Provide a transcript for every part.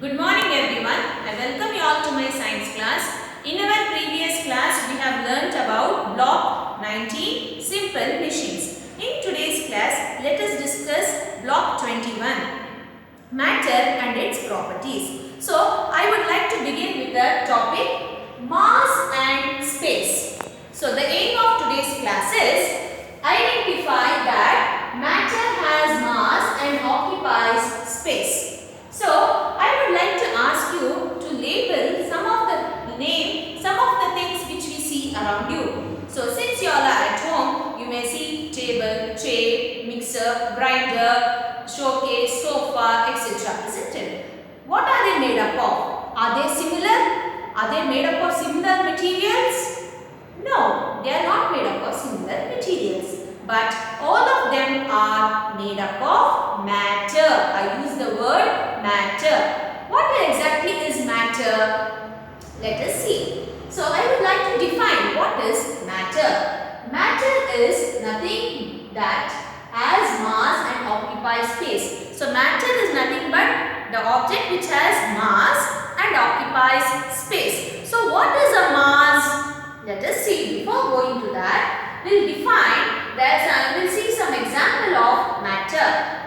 Good morning everyone. I welcome you all to my science class. In our previous class we have learnt about block 19 simple machines. In today's class let us discuss block 21 matter and its properties. So I would like to begin with the topic mass and space. So the aim of today's class is identify that matter has mass and occupies space. So I would like to ask you to label some of the things which we see around you. So since you all are at home, you may see table, chair, mixer, grinder, showcase, sofa, etc. Isn't it? What are they made up of? Are they similar? Are they made up of similar materials? No, they are not made up of similar materials. But all of them are made up of matter. I use the word matter. What exactly is matter? Let us see. So I would like to define what is matter. Matter is nothing that has mass and occupies space. So matter is nothing but the object which has mass and occupies space. So what is a mass? Let us see. Before going to that, we'll define. We'll see some example of matter.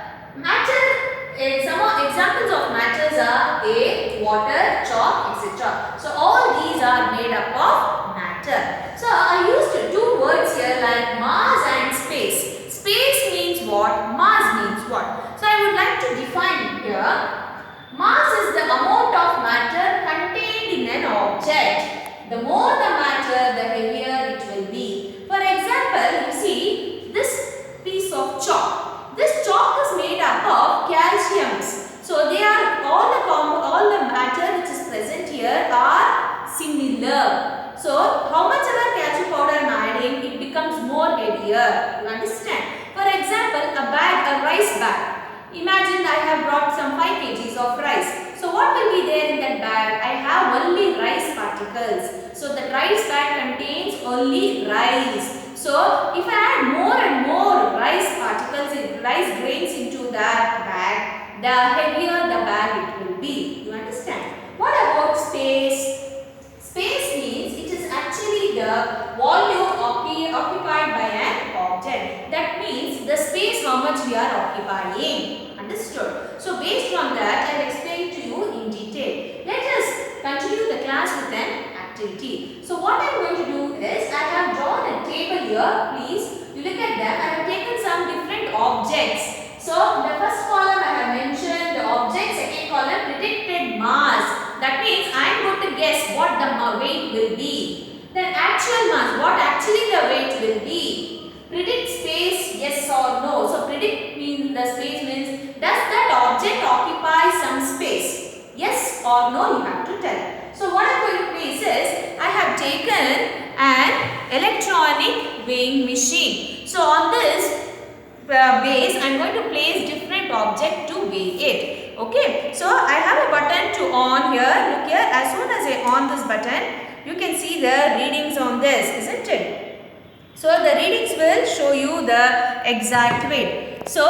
Some examples of matters are air, water, chalk, etc. So all these are made up of matter. So I used two words here like mass and space. Space means what? Mass means what? So I would like to define here. Mass is the amount of matter contained in an object. The more the matter, the heavier it will be. For example, you see this piece of chalk. This chalk is made up of calciums. So they are all the matter which is present here are similar. So how much ever calcium powder I am adding, it becomes more heavier. You understand? For example, a rice bag. Imagine I have brought some 5 kgs of rice. So what will be there in that bag? I have only rice particles. So the rice bag contains only rice. So if I add more and more rice particles, rice grains into that bag, the heavier the bag it will be. You understand? What about space? Space means it is actually the volume occupied by an object. That means the space how much we are occupying. Understood? So based on that, I will explain to you in detail. Let us continue the class with an activity. So what I am going to do is, I have drawn a table here. Please, you look at them. I have taken some different objects. So the first column I have mentioned the object, second column predicted mass. That means I am going to guess what the weight will be. Then actual mass, what actually the weight will be. Predict space, yes or no. So predict means the space means does that object occupy some space? Yes or no, you have to tell. So what I am going to place is, I have taken an electronic weighing machine. So on this base, I am going to place different object to weigh it. Okay. So I have a button to on here. Look here. As soon as I on this button, you can see the readings on this, isn't it? So the readings will show you the exact weight. So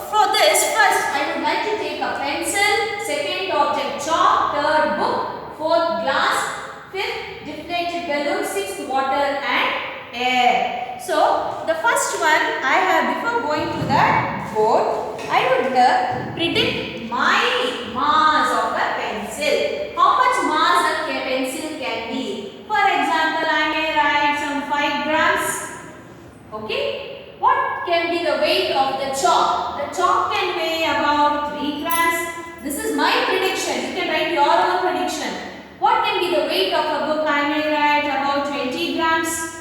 for this, first I would like to take a pencil, second object chalk, third book, fourth glass, fifth deflated balloon, sixth water and air. So the first one I have, before going to the board, I would predict my mass of a pencil. How much mass a pencil can be? For example, I may write some 5 grams. Okay. What can be the weight of the chalk? The chalk can weigh about 3 grams. This is my prediction. You can write your own prediction. What can be the weight of a book? I may write about 20 grams.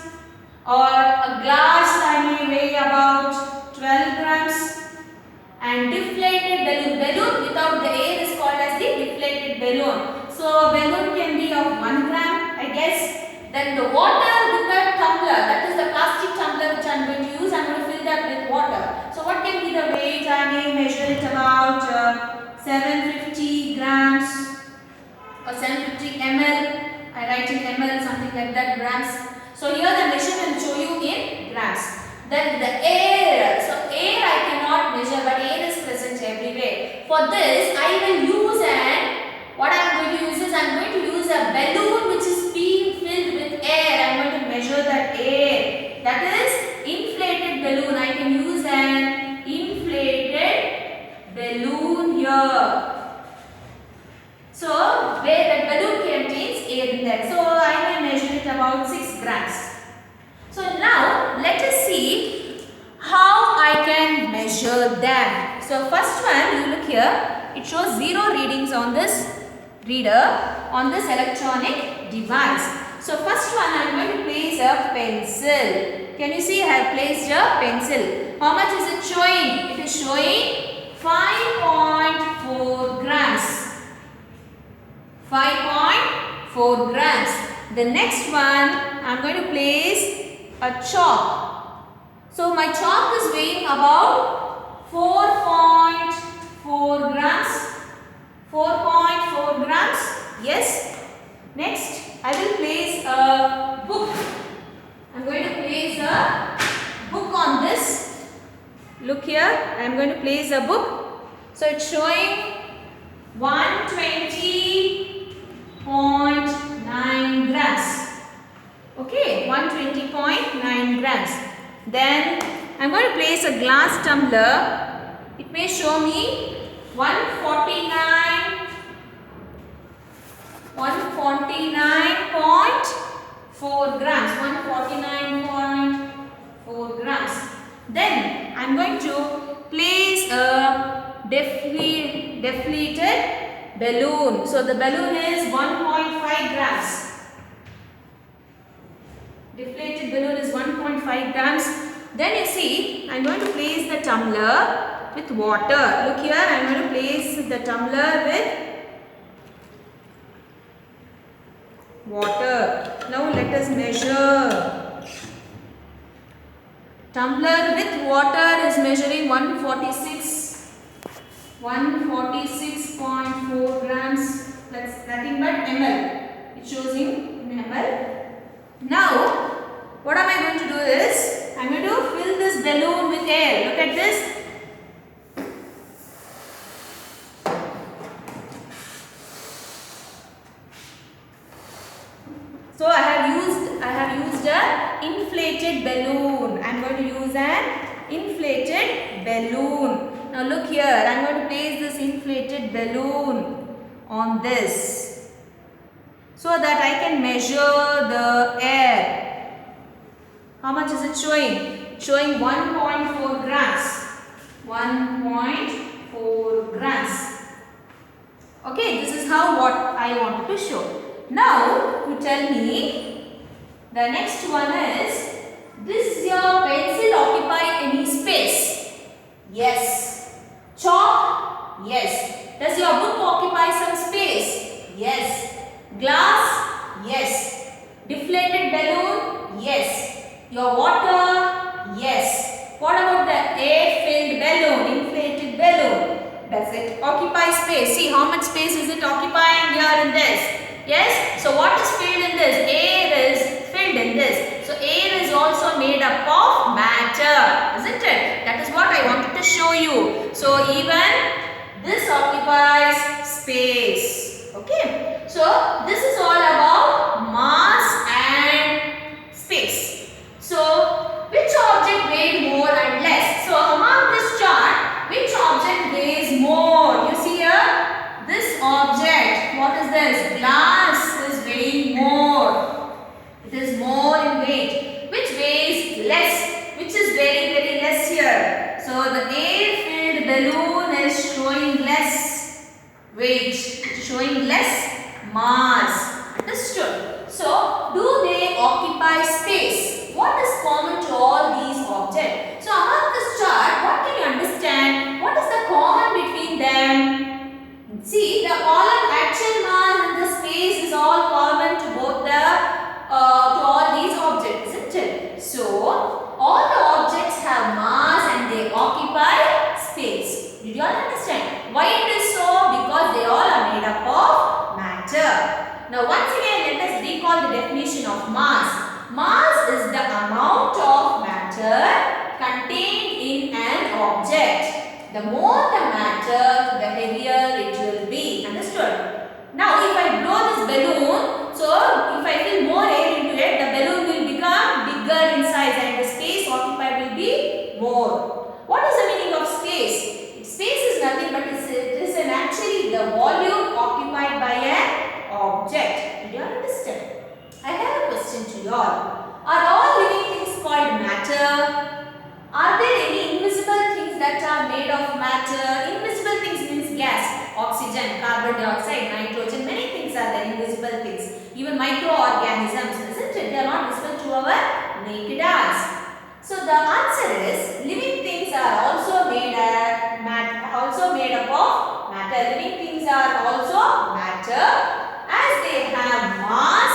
Or a glass I may weigh about 12 grams. And deflated balloon. Balloon without the air is called as the deflated balloon. So a balloon can be of 1 gram, I guess. Then the water with the tumbler, that is the plastic tumbler which I am going to use. I am going to fill that with water. So what can be the weight? I may measure it about 750 grams or 750 ml. I write in ml, something like that, grams. So here the measurement will show you in grams. Then the air. So air I cannot measure, but air is present everywhere. For this I will use an So where that balloon contains air in that. So I may measure it about 6 grams. So now let us see how I can measure them. So first one, you look here, it shows 0 readings on this reader on this electronic device. So first one, I am going to place a pencil. Can you see I have placed a pencil? How much is it showing? It is showing 5.4 grams. 5.4 grams. The next one, I am going to place a chalk. So my chalk is weighing about 4.4 grams. 4.4 grams. Yes. Next, I will place a book. I am going to place a book on this. Look here, I am going to place a book. So it's showing 120.9 grams. Okay, 120.9 grams. Then I am going to place a glass tumbler. It may show me 149.4 grams. 149.4 grams. Then I am going to place a deflated balloon. So the balloon is 1.5 grams. Deflated balloon is 1.5 grams. Then you see, I am going to place the tumbler with water. Look here, I am going to place the tumbler with water. Now let us measure. Tumbler with water is measuring 146.4 grams. That's nothing but ml. It shows in ml. Now, what am I going to do is, I am going to fill this balloon with air. Look at this. So I have used an inflated balloon. I am going to use an inflated balloon. Now look here, I am going to place this inflated balloon on this, so that I can measure the air. How much is it showing? Showing 1.4 grams. 1.4 grams. Okay, this is how what I wanted to show. Now, you tell me, the next one is, does your pencil occupy any space? Yes. Chalk? Yes. Does your book occupy some space? Yes. Glass? Yes. Deflated balloon? Yes. Your water? Yes. What about the air-filled balloon, inflated balloon? Does it occupy space? See how much space is it occupying here in this? Yes. So what is filled in this? Air is filled in this. So air is also made up of matter, isn't it? That is what I wanted to show you. So even this occupies space. Okay. So this is all about mass and space. So which object weighs more and less? So among this chart, which object weighs more? You see here, this object, what is this? Glass is weighing more. It is more in weight. Which weighs less? Which is very, very less here. So the air-filled balloon is showing less weight. It is showing less mass. Understood? So do they occupy space? What is common to all these objects? So among this chart, what can you understand? What is the common between them? See, the column actual mass and the space is all common to both the to all these objects, isn't it? So all the objects have mass and they occupy space. Did you all understand? Why it is so? Because they all are made up of matter. Now once again, let us recall the definition of mass. Mass is the amount of matter contained in an object. The more the matter, the heavier it will be. Understood? Now if I blow this balloon, so if I fill more air into it, the balloon will become bigger in size and the space occupied will be more. What is the meaning of space? Space is nothing but it is actually the volume occupied by object. Did you all understand? I have a question to you all. Are all living things called matter? Are there any invisible things that are made of matter? Invisible things means gas, oxygen, carbon dioxide, nitrogen. Many things are there, invisible things. Even microorganisms, isn't it? They are not visible to our naked eyes. So the answer is living things are also made up of matter. Living things are also matter as they have mass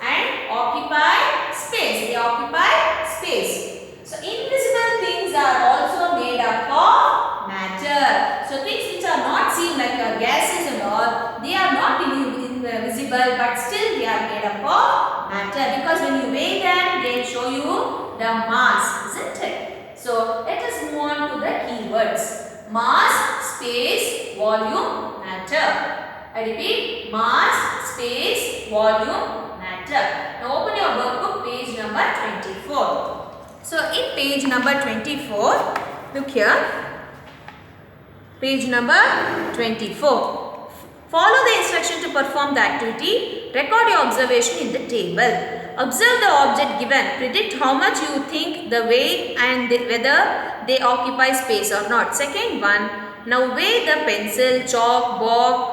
and occupy space. They occupy space. So invisible things are also made up of matter. So things which are not seen like gases and all, they are not invisible, but still they are made up of matter, because when you weigh them, they show you the mass, isn't it? So let us move on to the keywords. Mass, space, volume, matter. I repeat, mass, space, volume, matter. Now open your workbook, page number 24. So in page number 24, look here, page number 24. Follow the instruction to perform the activity. Record your observation in the table. Observe the object given. Predict how much you think the weight and whether they occupy space or not. Second one, now weigh the pencil, chalk,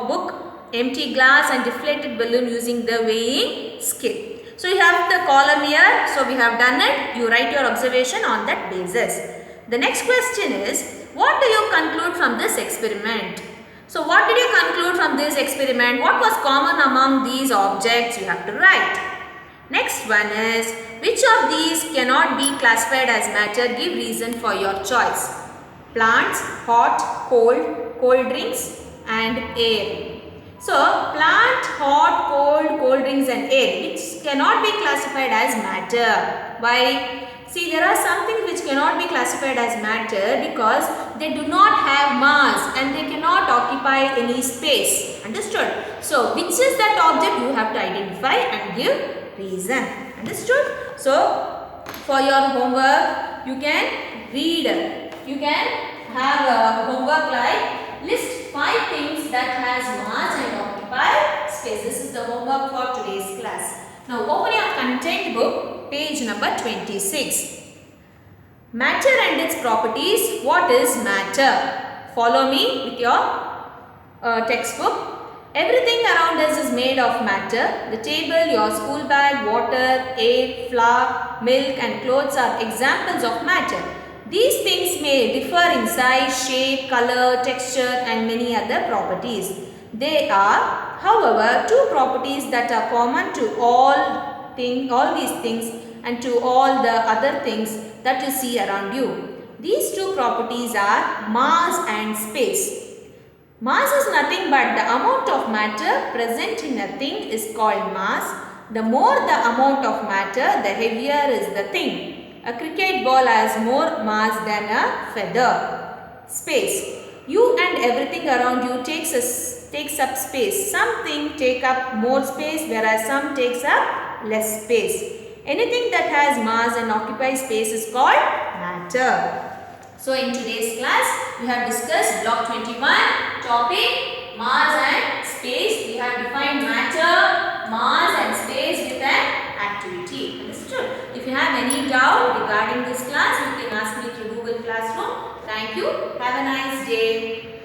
book, empty glass and deflated balloon using the weighing scale. So you have the column here. So we have done it. You write your observation on that basis. The next question is, what do you conclude from this experiment? So what did you conclude from this experiment? What was common among these objects? You have to write. Next one is, which of these cannot be classified as matter? Give reason for your choice. Plants, hot, cold drinks and air. So plant, hot, cold drinks and air, which cannot be classified as matter. Why? See, there are some things which cannot be classified as matter because they do not have mass and they cannot occupy any space. Understood? So, which is that object? You have to identify and give reason. Understood? So, for your homework, you can read. You can have a homework like list 5 things that has mass and occupy space. This is the homework for today's class. Now, open your content book, page number 26. Matter and its properties. What is matter? Follow me with your textbook. Everything around us is made of matter. The table, your school bag, water, air, flour, milk and clothes are examples of matter. These things may differ in size, shape, color, texture and many other properties. They are, however, 2 properties that are common to all these things and to all the other things that you see around you. These 2 properties are mass and space. Mass is nothing but the amount of matter present in a thing is called mass. The more the amount of matter, the heavier is the thing. A cricket ball has more mass than a feather. Space. You and everything around you takes up space. Some things take up more space whereas some takes up less space. Anything that has mass and occupies space is called matter. So in today's class, we have discussed block 21, topic mass and space. We have defined matter, mass and space with an activity. Understood? If you have any doubt regarding this class, you can ask me through Google Classroom. Thank you. Have a nice day.